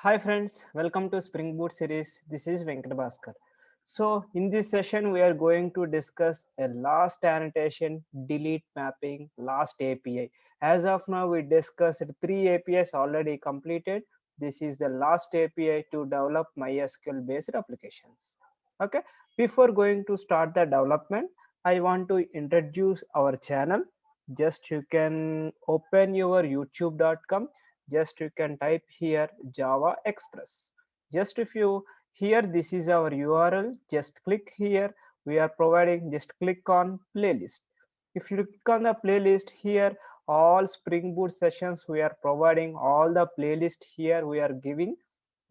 Hi friends, welcome to Spring Boot series. This is 𝐓𝐶𝐲. So in this session we are going to discuss a last annotation, delete mapping, last API. As of now we discussed three APIs already completed. This is the last API to develop MySQL based applications. Okay, before going to start the development, I want to introduce our channel. Just you can open your youtube.com, just you can type here Java Express. Just if you here, this is our URL, just click here. We are providing, just click on playlist. If you click on the playlist here, all Spring Boot sessions we are providing, all the playlist here we are giving.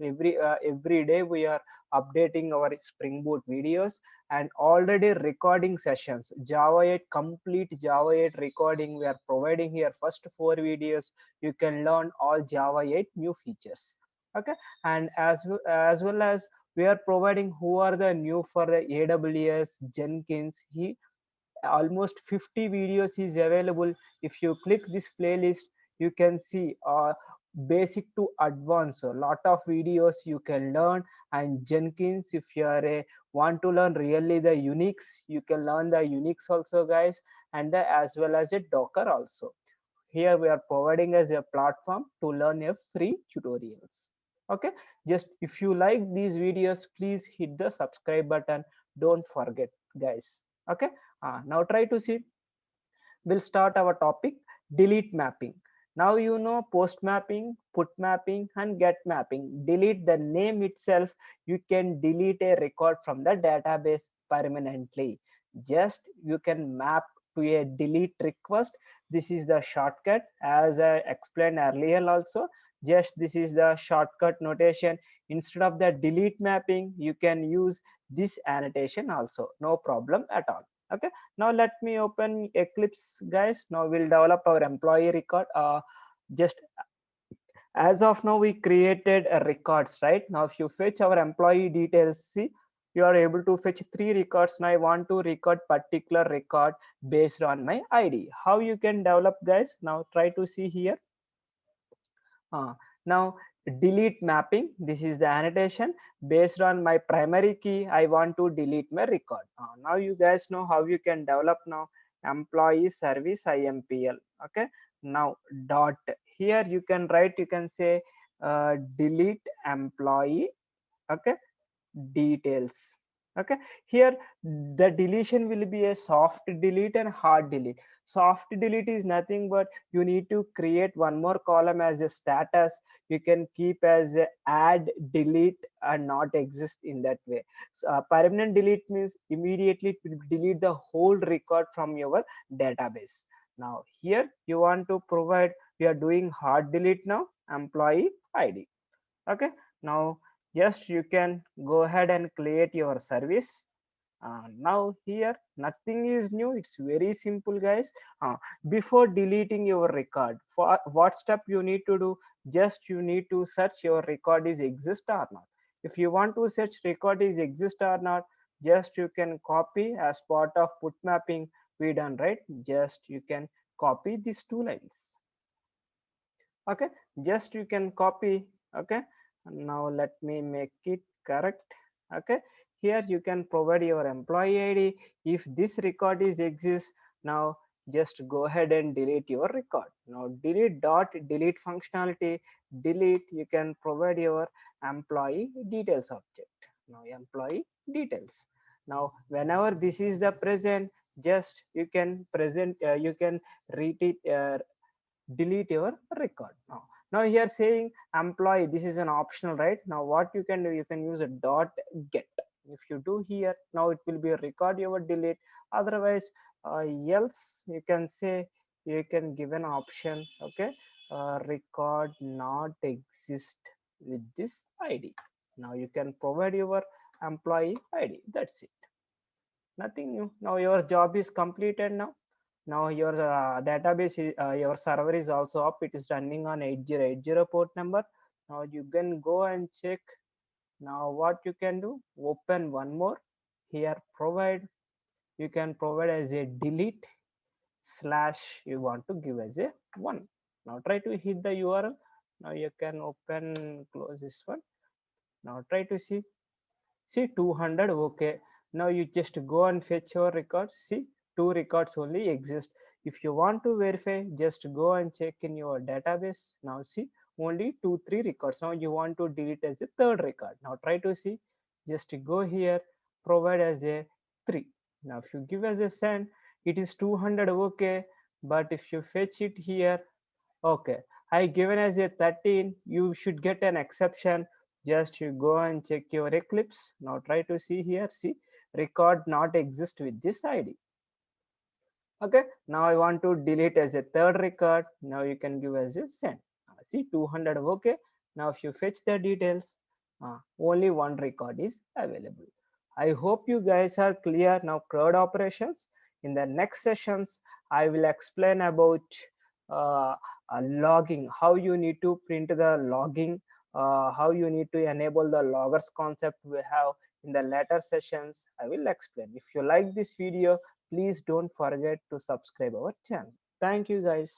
Every day we are updating our Spring Boot videos and already recording sessions. Java 8 complete Java 8 recording we are providing here. First four videos you can learn all Java 8 new features. Okay, and as well as we are providing who are the new for the AWS Jenkins. He almost 50 videos is available. If you click this playlist you can see basic to advanced, a lot of videos you can learn. And Jenkins, if you are a want to learn really the Unix, you can learn the Unix also guys, and as well as a Docker also. Here we are providing as a platform to learn a free tutorials. Okay, just if you like these videos, please hit the subscribe button, don't forget guys. Okay, now try to see. We'll start our topic, delete mapping. Now you know post mapping, put mapping and get mapping. Delete, the name itself, you can delete a record from the database permanently. Just you can map to a delete request. This is the shortcut as I explained earlier also. Just this is the shortcut notation. Instead of the delete mapping, you can use this annotation also, no problem at all. Okay, now let me open Eclipse guys. Now we'll develop our employee record. Just as of now we created a records, right? Now if you fetch our employee details, see, you are able to fetch three records. Now I want to record particular record based on my ID. How you can develop guys? Now try to see here. Now delete mapping, this is the annotation. Based on my primary key I want to delete my record. Now you guys know how you can develop now employee service IMPL. Okay, now dot, here you can write, you can say delete employee, okay, details. Okay, here the deletion will be a soft delete and hard delete. Soft delete is nothing but you need to create one more column as a status. You can keep as a add, delete and not exist in that way. So, permanent delete means immediately it will delete the whole record from your database. Now here you want to provide, we are doing hard delete now, employee ID. Okay, now just you can go ahead and create your service. Now here nothing is new, it's very simple guys. Before deleting your record, for what step you need to do, just you need to search your record is exist or not. If you want to search record is exist or not, just you can copy as part of put mapping we done, right? Just you can copy these two lines. Okay, just you can copy. Okay, now let me make it correct. Okay, here you can provide your employee ID. If this record is exists, now just go ahead and delete your record. Now delete dot delete functionality, delete, you can provide your employee details object. Now employee details. Now whenever this is the present, just you can present, you can read it, delete your record. Now here saying employee, this is an optional, right? Now what you can do, you can use a dot get. If you do here, now it will be a record your delete. Otherwise else you can say, you can give an option, okay, record not exist with this ID. Now you can provide your employee ID, that's it, nothing new. Now your job is completed. Now your database is, your server is also up, it is running on 8080 port number. Now you can go and check. Now what you can do, open one more, here provide, you can provide as a delete slash, you want to give as a one. Now try to hit the URL. Now you can open, close this one. Now try to see 200. Okay, now you just go and fetch your records. See, two records only exist. If you want to verify, just go and check in your database. Now see, only 2 3 records. Now you want to delete as a third record. Now try to see, just go here, provide as a 3. Now if you give as a send, it is 200. Okay, but if you fetch it here, okay, I given as a 13, you should get an exception. Just you go and check your Eclipse. Now try to see here, see, record not exist with this ID. Okay, now I want to delete as a third record. Now you can give as a send. See 200. Okay, now if you fetch the details, only one record is available. I hope you guys are clear now. CRUD operations. In the next sessions, I will explain about uh, logging, how you need to print the logging, how you need to enable the loggers concept we have. In the later sessions, I will explain. If you like this video, please don't forget to subscribe our channel. Thank you guys.